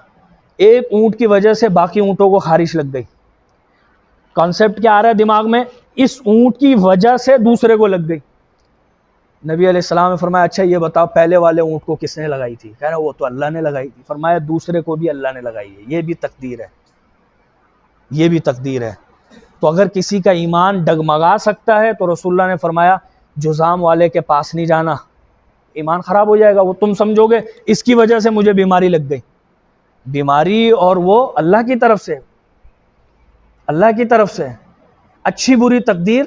ایک اونٹ کی وجہ سے باقی اونٹوں کو خارش لگ گئی. کانسیپٹ کیا آ رہا ہے دماغ میں، اس اونٹ کی وجہ سے دوسرے کو لگ گئی. نبی علیہ السلام نے فرمایا اچھا یہ بتاؤ پہلے والے اونٹ کو کس نے لگائی تھی؟ کہہ رہا وہ تو اللہ نے لگائی تھی. فرمایا دوسرے کو بھی اللہ نے لگائی ہے، یہ بھی تقدیر ہے، یہ بھی تقدیر ہے. تو اگر کسی کا ایمان ڈگمگا سکتا ہے تو رسول اللہ نے فرمایا جذام والے کے پاس نہیں جانا، ایمان خراب ہو جائے گا. وہ تم سمجھو گے اس کی وجہ سے مجھے بیماری لگ گئی، بیماری اور وہ اللہ کی طرف سے، اللہ کی طرف سے، اچھی بری تقدیر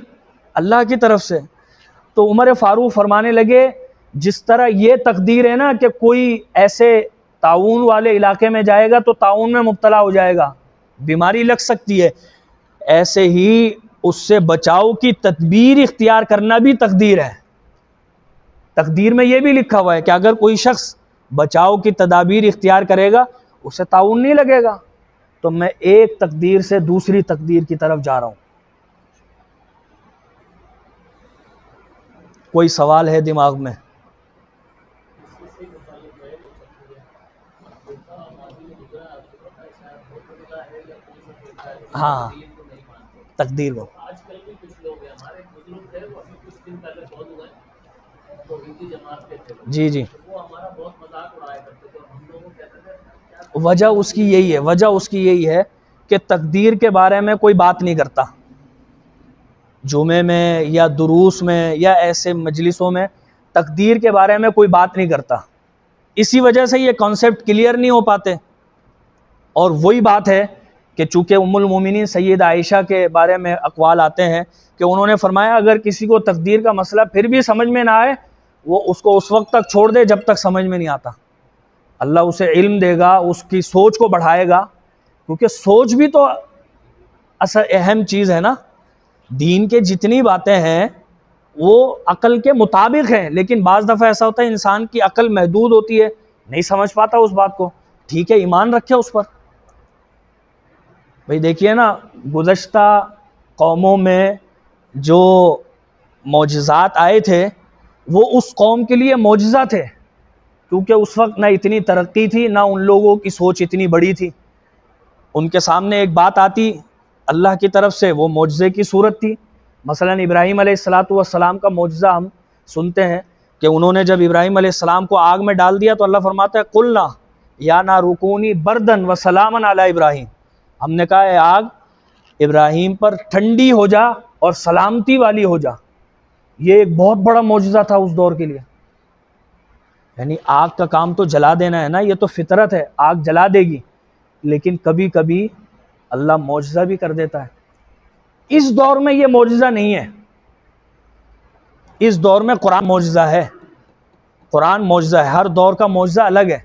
اللہ کی طرف سے. تو عمر فاروق فرمانے لگے جس طرح یہ تقدیر ہے نا کہ کوئی ایسے طاعون والے علاقے میں جائے گا تو طاعون میں مبتلا ہو جائے گا، بیماری لگ سکتی ہے، ایسے ہی اس سے بچاؤ کی تدبیر اختیار کرنا بھی تقدیر ہے. تقدیر میں یہ بھی لکھا ہوا ہے کہ اگر کوئی شخص بچاؤ کی تدابیر اختیار کرے گا اسے طاعون نہیں لگے گا. تو میں ایک تقدیر سے دوسری تقدیر کی طرف جا رہا ہوں. کوئی سوال ہے دماغ میں؟ ہاں تقدیر کو آج کل بھی کچھ لوگ ہیں، ہمارے بزرگ تھے وہ ابھی کچھ دن پہلے بہت ہوئے تو ہندی جماعت کے تھے، جی جی. وہ ہمارا بہت مذاق اڑایا کرتے تھے، ہم لوگوں کو کہتے تھے وجہ اس کی یہی ہے، وجہ اس کی یہی ہے کہ تقدیر کے بارے میں کوئی بات نہیں کرتا. جمعے میں یا دروس میں یا ایسے مجلسوں میں تقدیر کے بارے میں کوئی بات نہیں کرتا، اسی وجہ سے یہ کانسیپٹ کلیئر نہیں ہو پاتے. اور وہی بات ہے کہ چونکہ ام المومنین سید عائشہ کے بارے میں اقوال آتے ہیں کہ انہوں نے فرمایا اگر کسی کو تقدیر کا مسئلہ پھر بھی سمجھ میں نہ آئے وہ اس کو اس وقت تک چھوڑ دے جب تک سمجھ میں نہیں آتا. اللہ اسے علم دے گا، اس کی سوچ کو بڑھائے گا، کیونکہ سوچ بھی تو اہم چیز ہے نا. دین کے جتنی باتیں ہیں وہ عقل کے مطابق ہیں، لیکن بعض دفعہ ایسا ہوتا ہے انسان کی عقل محدود ہوتی ہے، نہیں سمجھ پاتا اس بات کو. ٹھیک ہے ایمان رکھے اس پر. بھئی دیکھیے نا گزشتہ قوموں میں جو معجزات آئے تھے وہ اس قوم کے لیے معجزہ تھے، کیونکہ اس وقت نہ اتنی ترقی تھی، نہ ان لوگوں کی سوچ اتنی بڑی تھی. ان کے سامنے ایک بات آتی اللہ کی طرف سے، وہ معجزے کی صورت تھی. مثلا ابراہیم علیہ السلام کا معجزہ ہم سنتے ہیں کہ انہوں نے جب ابراہیم علیہ السلام کو آگ میں ڈال دیا تو اللہ فرماتا ہے قلنا یا نار کونی بردن و سلاما علی ابراہیم، ہم نے کہا اے آگ ابراہیم پر ٹھنڈی ہو جا اور سلامتی والی ہو جا. یہ ایک بہت بڑا معجزہ تھا اس دور کے لیے. یعنی آگ کا کام تو جلا دینا ہے نا، یہ تو فطرت ہے، آگ جلا دے گی، لیکن کبھی کبھی اللہ معجزہ بھی کر دیتا ہے. اس دور میں یہ معجزہ نہیں ہے، اس دور میں قرآن معجزہ ہے، قرآن معجزہ ہے، ہر دور کا معجزہ الگ ہے۔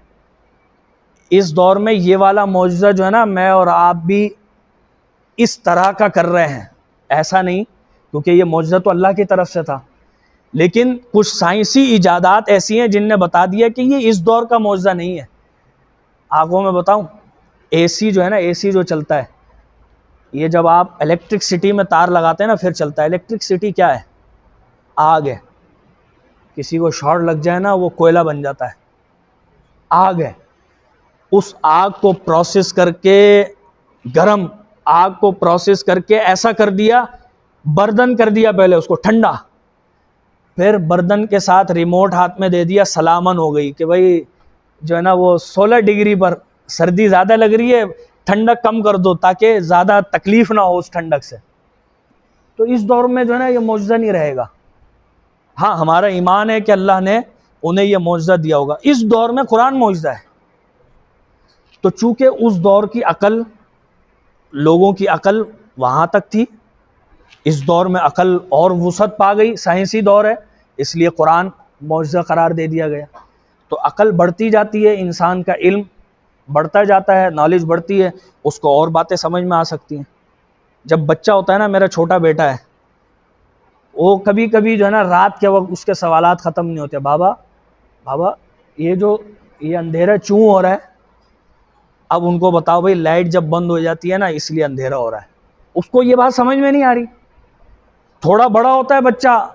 اس دور میں یہ والا معجزہ جو ہے نا، میں اور آپ بھی اس طرح کا کر رہے ہیں، ایسا نہیں، کیونکہ یہ معجزہ تو اللہ کی طرف سے تھا، لیکن کچھ سائنسی ایجادات ایسی ہیں جن نے بتا دیا کہ یہ اس دور کا معجزہ نہیں ہے۔ آنکھوں میں بتاؤں، اے سی جو ہے نا، اے سی جو چلتا ہے، یہ جب آپ الیکٹرک سٹی میں تار لگاتے ہیں نا پھر چلتا ہے۔ الیکٹرک سٹی کیا ہے؟ آگ ہے، کسی کو شارٹ لگ جائے نا وہ کوئلہ بن جاتا ہے، آگ ہے۔ اس آگ کو پروسیس کر کے، گرم آگ کو پروسیس کر کے ایسا کر دیا، بردن کر دیا پہلے اس کو ٹھنڈا، پھر بردن کے ساتھ ریموٹ ہاتھ میں دے دیا، سلامن ہو گئی کہ بھائی جو ہے نا وہ 16 ڈگری پر سردی زیادہ لگ رہی ہے، ٹھنڈک کم کر دو تاکہ زیادہ تکلیف نہ ہو اس ٹھنڈک سے۔ تو اس دور میں جو ہے نا یہ معجزہ نہیں رہے گا۔ ہاں ہمارا ایمان ہے کہ اللہ نے انہیں یہ معجزہ دیا ہوگا۔ اس دور میں قرآن معجزہ ہے، تو چونکہ اس دور کی عقل، لوگوں کی عقل وہاں تک تھی، اس دور میں عقل اور وسعت پا گئی، سائنسی دور ہے، اس لیے قرآن معجزہ قرار دے دیا گیا۔ تو عقل بڑھتی جاتی ہے، انسان کا علم بڑھتا جاتا ہے، نالج بڑھتی ہے، اس کو اور باتیں سمجھ میں آ سکتی ہیں۔ جب بچہ ہوتا ہے نا، میرا چھوٹا بیٹا ہے، وہ کبھی کبھی جو ہے نا رات کے وقت اس کے سوالات ختم نہیں ہوتے، بابا یہ اندھیرا کیوں ہو رہا ہے؟ اب ان کو بتاؤ بھائی لائٹ جب بند ہو جاتی ہے نا اس لیے اندھیرا ہو رہا ہے، اس کو یہ بات سمجھ میں نہیں آ رہی۔ تھوڑا بڑا ہوتا ہے بچہ،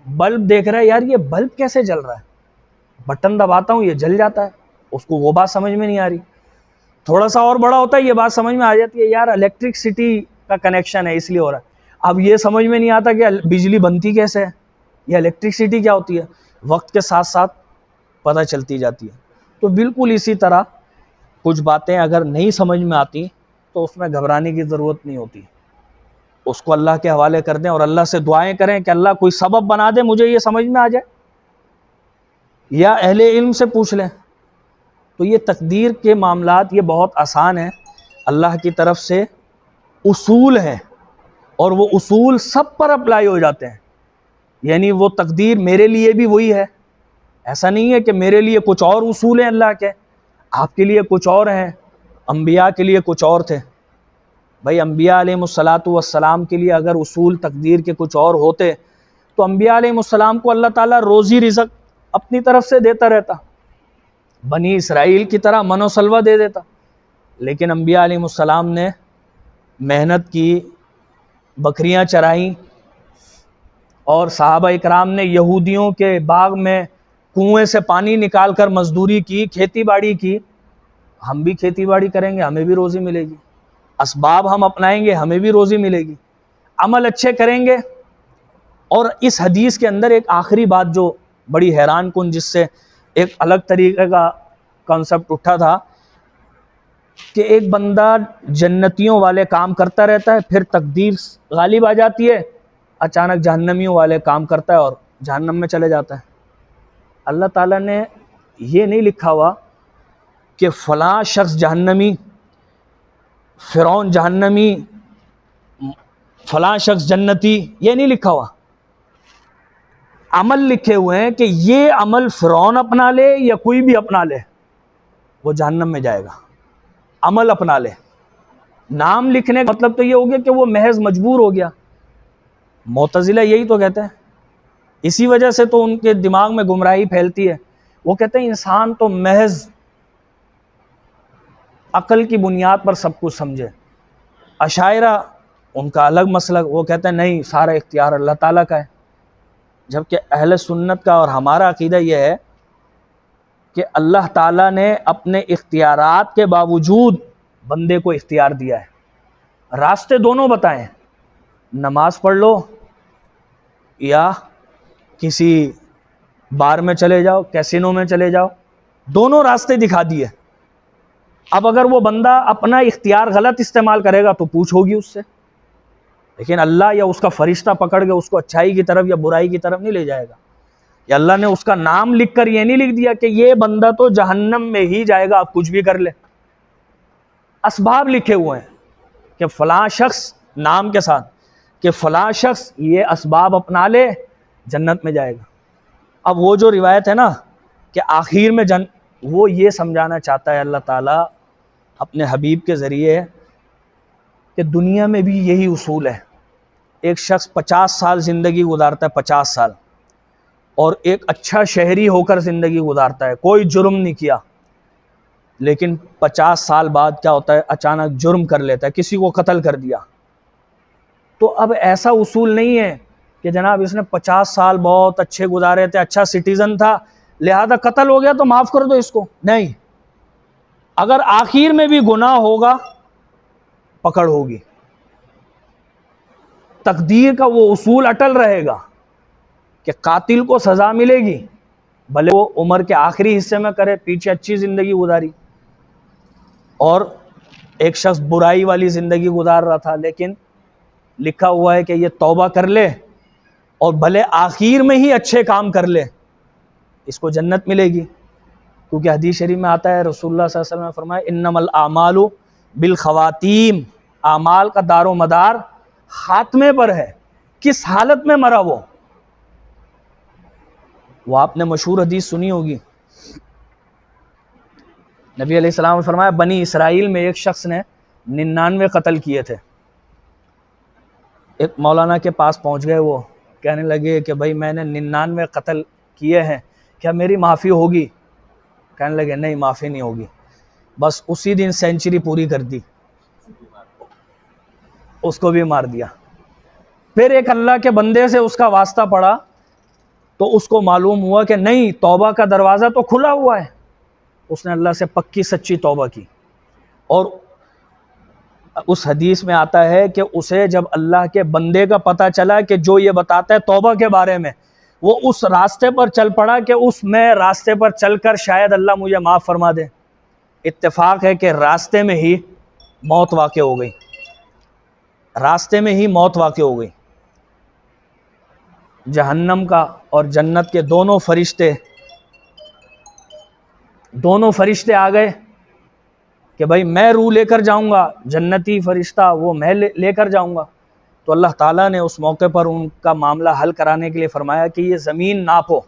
بلب دیکھ رہا ہے، یار یہ بلب کیسے جل رہا ہے، بٹن دباتا ہوں یہ جل جاتا ہے، اس کو وہ بات سمجھ میں نہیں آ رہی۔ تھوڑا سا اور بڑا ہوتا ہے یہ بات سمجھ میں آ جاتی ہے، یار الیکٹرک سٹی کا کنیکشن ہے اس لیے ہو رہا ہے۔ اب یہ سمجھ میں نہیں آتا کہ بجلی بنتی کیسے ہے، یہ الیکٹرسٹی کیا ہوتی ہے، وقت کے ساتھ ساتھ پتہ چلتی جاتی ہے۔ تو بالکل اسی طرح کچھ باتیں اگر نہیں سمجھ میں آتی تو اس میں گھبرانے کی ضرورت نہیں ہوتی، اس کو اللہ کے حوالے کر دیں اور اللہ سے دعائیں کریں کہ اللہ کوئی سبب بنا دے مجھے یہ سمجھ میں آ جائے، یا اہل علم سے پوچھ لیں۔ تو یہ تقدیر کے معاملات یہ بہت آسان ہیں، اللہ کی طرف سے اصول ہیں، اور وہ اصول سب پر اپلائی ہو جاتے ہیں۔ یعنی وہ تقدیر میرے لیے بھی وہی ہے، ایسا نہیں ہے کہ میرے لیے کچھ اور اصول ہیں اللہ کے، آپ کے لیے کچھ اور ہیں، انبیاء کے لیے کچھ اور تھے۔ بھائی انبیاء علیہ السلام کے لیے اگر اصول تقدیر کے کچھ اور ہوتے تو انبیاء علیہ السلام کو اللہ تعالیٰ روزی رزق اپنی طرف سے دیتا رہتا، بنی اسرائیل کی طرح من و سلوہ دے دیتا، لیکن انبیاء علیہ السلام نے محنت کی، بکریاں چرائیں، اور صحابہ اکرام نے یہودیوں کے باغ میں کنویں سے پانی نکال کر مزدوری کی، کھیتی باڑی کی۔ ہم بھی کھیتی باڑی کریں گے ہمیں بھی روزی ملے گی، اسباب ہم اپنائیں گے ہمیں بھی روزی ملے گی، عمل اچھے کریں گے۔ اور اس حدیث کے اندر ایک آخری بات جو بڑی حیران کن، جس سے ایک الگ طریقے کا کانسیپٹ اٹھا تھا، کہ ایک بندہ جنتیوں والے کام کرتا رہتا ہے، پھر تقدیر غالب آ جاتی ہے، اچانک جہنمیوں والے کام کرتا ہے اور جہنم میں چلے جاتا ہے۔ اللہ تعالیٰ نے یہ نہیں لکھا ہوا کہ فلاں شخص جہنمی، فرعون جہنمی، فلاں شخص جنتی، یہ نہیں لکھا ہوا۔ عمل لکھے ہوئے ہیں کہ یہ عمل فرعون اپنا لے یا کوئی بھی اپنا لے وہ جہنم میں جائے گا، عمل اپنا لے۔ نام لکھنے کا مطلب تو یہ ہو گیا کہ وہ محض مجبور ہو گیا۔ معتزلہ یہی تو کہتے ہیں، اسی وجہ سے تو ان کے دماغ میں گمراہی پھیلتی ہے۔ وہ کہتے ہیں انسان تو محض عقل کی بنیاد پر سب کچھ سمجھے۔ اشاعرہ ان کا الگ مسلک، وہ کہتے ہیں نہیں، سارا اختیار اللہ تعالیٰ کا ہے، جبکہ اہل سنت کا اور ہمارا عقیدہ یہ ہے کہ اللہ تعالیٰ نے اپنے اختیارات کے باوجود بندے کو اختیار دیا ہے، راستے دونوں بتائیں، نماز پڑھ لو یا کسی بار میں چلے جاؤ، کیسینو میں چلے جاؤ، دونوں راستے دکھا دیے۔ اب اگر وہ بندہ اپنا اختیار غلط استعمال کرے گا تو پوچھ ہوگی اس سے، لیکن اللہ یا اس کا فرشتہ پکڑ کے اس کو اچھائی کی طرف یا برائی کی طرف نہیں لے جائے گا۔ یا اللہ نے اس کا نام لکھ کر یہ نہیں لکھ دیا کہ یہ بندہ تو جہنم میں ہی جائے گا، آپ کچھ بھی کر لے۔ اسباب لکھے ہوئے ہیں کہ فلاں شخص، نام کے ساتھ، کہ فلاں شخص یہ اسباب اپنا لے جنت میں جائے گا۔ اب وہ جو روایت ہے نا کہ آخر میں وہ یہ سمجھانا چاہتا ہے اللہ تعالیٰ اپنے حبیب کے ذریعے کہ دنیا میں بھی یہی اصول ہے۔ ایک شخص 50 سال زندگی گزارتا ہے، 50 سال، اور ایک اچھا شہری ہو کر زندگی گزارتا ہے، کوئی جرم نہیں کیا، لیکن 50 سال بعد کیا ہوتا ہے، اچانک جرم کر لیتا ہے، کسی کو قتل کر دیا۔ تو اب ایسا اصول نہیں ہے کہ جناب اس نے 50 سال بہت اچھے گزارے تھے، اچھا سٹیزن تھا، لہذا قتل ہو گیا تو معاف کر دو اس کو، نہیں، اگر آخر میں بھی گناہ ہوگا پکڑ ہوگی۔ تقدیر کا وہ اصول اٹل رہے گا کہ قاتل کو سزا ملے گی، بھلے وہ عمر کے آخری حصے میں کرے، پیچھے اچھی زندگی گزاری، اور ایک شخص برائی والی زندگی گزار رہا تھا لیکن لکھا ہوا ہے کہ یہ توبہ کر لے اور بھلے آخر میں ہی اچھے کام کر لے، اس کو جنت ملے گی، کیونکہ حدیث شریف میں آتا ہے رسول اللہ صلی اللہ علیہ وسلم نے فرمایا انما الاعمال بالخواتیم، اعمال کا دار و مدار خاتمے پر ہے، کس حالت میں مرا وہ آپ نے مشہور حدیث سنی ہوگی، نبی علیہ السلام نے فرمایا بنی اسرائیل میں ایک شخص نے 99 قتل کیے تھے۔ ایک مولانا کے پاس پہنچ گئے، وہ کہنے لگے کہ بھائی میں نے 99 قتل کیے ہیں، کیا میری معافی ہوگی؟ کہنے لگے نہیں، معافی نہیں ہوگی۔ بس اسی دن سینچری پوری کر دی، اس کو بھی مار دیا۔ پھر ایک اللہ کے بندے سے اس کا واسطہ پڑا تو اس کو معلوم ہوا کہ نہیں، توبہ کا دروازہ تو کھلا ہوا ہے، اس نے اللہ سے پکی سچی توبہ کی، اور اس حدیث میں آتا ہے کہ اسے جب اللہ کے بندے کا پتہ چلا کہ جو یہ بتاتا ہے توبہ کے بارے میں، وہ اس راستے پر چل پڑا کہ اس میں راستے پر چل کر شاید اللہ مجھے معاف فرما دے۔ اتفاق ہے کہ راستے میں ہی موت واقع ہو گئی، راستے میں ہی موت واقع ہو گئی۔ جہنم کا اور جنت کے دونوں فرشتے آ گئے کہ بھائی میں روح لے کر جاؤں گا، جنتی فرشتہ وہ میں لے کر جاؤں گا۔ تو اللہ تعالیٰ نے اس موقع پر ان کا معاملہ حل کرانے کے لیے فرمایا کہ یہ زمین ناپو۔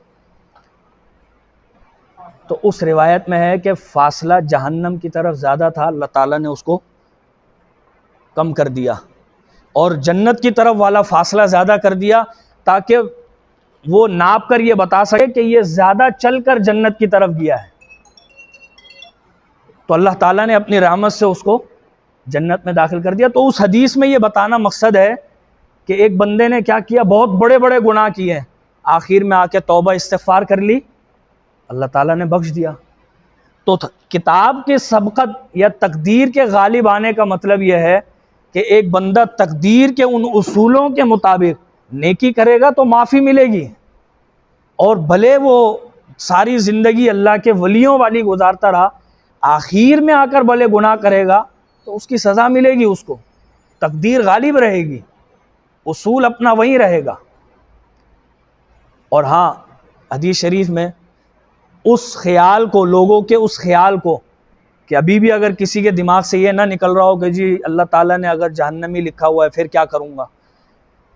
تو اس روایت میں ہے کہ فاصلہ جہنم کی طرف زیادہ تھا، اللہ تعالیٰ نے اس کو کم کر دیا، اور جنت کی طرف والا فاصلہ زیادہ کر دیا تاکہ وہ ناپ کر یہ بتا سکے کہ یہ زیادہ چل کر جنت کی طرف گیا ہے۔ تو اللہ تعالیٰ نے اپنی رحمت سے اس کو جنت میں داخل کر دیا۔ تو اس حدیث میں یہ بتانا مقصد ہے کہ ایک بندے نے کیا کیا، بہت بڑے بڑے گناہ کیے ہیں، آخر میں آ کے توبہ استغفار کر لی، اللہ تعالیٰ نے بخش دیا۔ تو کتاب کے سبقت یا تقدیر کے غالب آنے کا مطلب یہ ہے کہ ایک بندہ تقدیر کے ان اصولوں کے مطابق نیکی کرے گا تو معافی ملے گی، اور بھلے وہ ساری زندگی اللہ کے ولیوں والی گزارتا رہا، آخر میں آ کر بھلے گناہ کرے گا تو اس کی سزا ملے گی، اس کو تقدیر غالب رہے گی، اصول اپنا وہی رہے گا۔ اور ہاں، حدیث شریف میں اس خیال کو، لوگوں کے اس خیال کو کہ ابھی بھی اگر کسی کے دماغ سے یہ نہ نکل رہا ہو کہ جی اللہ تعالیٰ نے اگر جہنمی لکھا ہوا ہے پھر کیا کروں گا،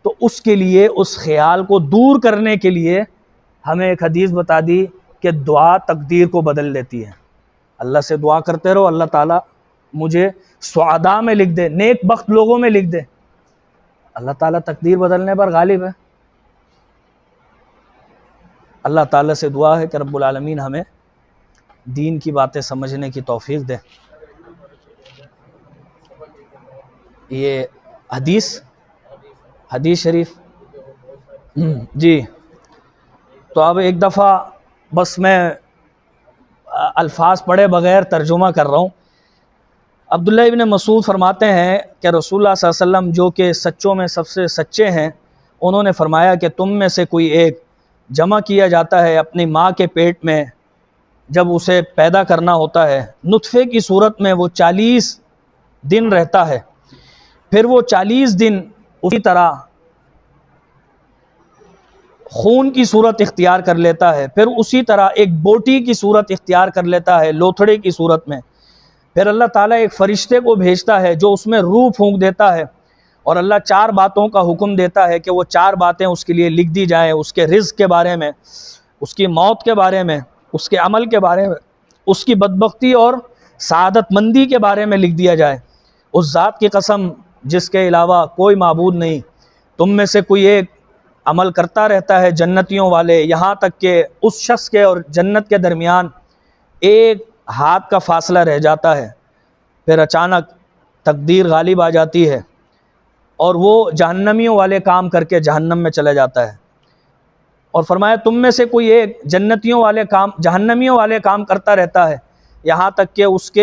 تو اس کے لیے، اس خیال کو دور کرنے کے لیے ہمیں ایک حدیث بتا دی کہ دعا تقدیر کو بدل دیتی ہے۔ اللہ سے دعا کرتے رہو اللہ تعالیٰ مجھے سعداء میں لکھ دے، نیک بخت لوگوں میں لکھ دے، اللہ تعالیٰ تقدیر بدلنے پر غالب ہے۔ اللہ تعالیٰ سے دعا ہے کہ رب العالمین ہمیں دین کی باتیں سمجھنے کی توفیق دے۔ یہ حدیث شریف جی، تو اب ایک دفعہ بس میں الفاظ پڑھے بغیر ترجمہ کر رہا ہوں۔ عبداللہ ابن مسعود فرماتے ہیں کہ رسول اللہ صلی اللہ علیہ وسلم جو کہ سچوں میں سب سے سچے ہیں، انہوں نے فرمایا کہ تم میں سے کوئی ایک جمع کیا جاتا ہے اپنی ماں کے پیٹ میں، جب اسے پیدا کرنا ہوتا ہے نطفے کی صورت میں وہ 40 دن رہتا ہے، پھر وہ 40 دن اسی طرح خون کی صورت اختیار کر لیتا ہے، پھر اسی طرح ایک بوٹی کی صورت اختیار کر لیتا ہے لوتھڑے کی صورت میں، پھر اللہ تعالیٰ ایک فرشتے کو بھیجتا ہے جو اس میں روح پھونک دیتا ہے، اور اللہ 4 باتوں کا حکم دیتا ہے کہ وہ 4 باتیں اس کے لیے لکھ دی جائیں، اس کے رزق کے بارے میں، اس کی موت کے بارے میں، اس کے عمل کے بارے میں، اس کی بدبختی اور سعادت مندی کے بارے میں لکھ دیا جائے۔ اس ذات کی قسم جس کے علاوہ کوئی معبود نہیں، تم میں سے کوئی ایک عمل کرتا رہتا ہے جنتیوں والے، یہاں تک کہ اس شخص کے اور جنت کے درمیان ایک ہاتھ کا فاصلہ رہ جاتا ہے، پھر اچانک تقدیر غالب آ جاتی ہے اور وہ جہنمیوں والے کام کر کے جہنم میں چلا جاتا ہے۔ اور فرمایا تم میں سے کوئی ایک جنتیوں والے کام جہنمیوں والے کام کرتا رہتا ہے، یہاں تک کہ اس کے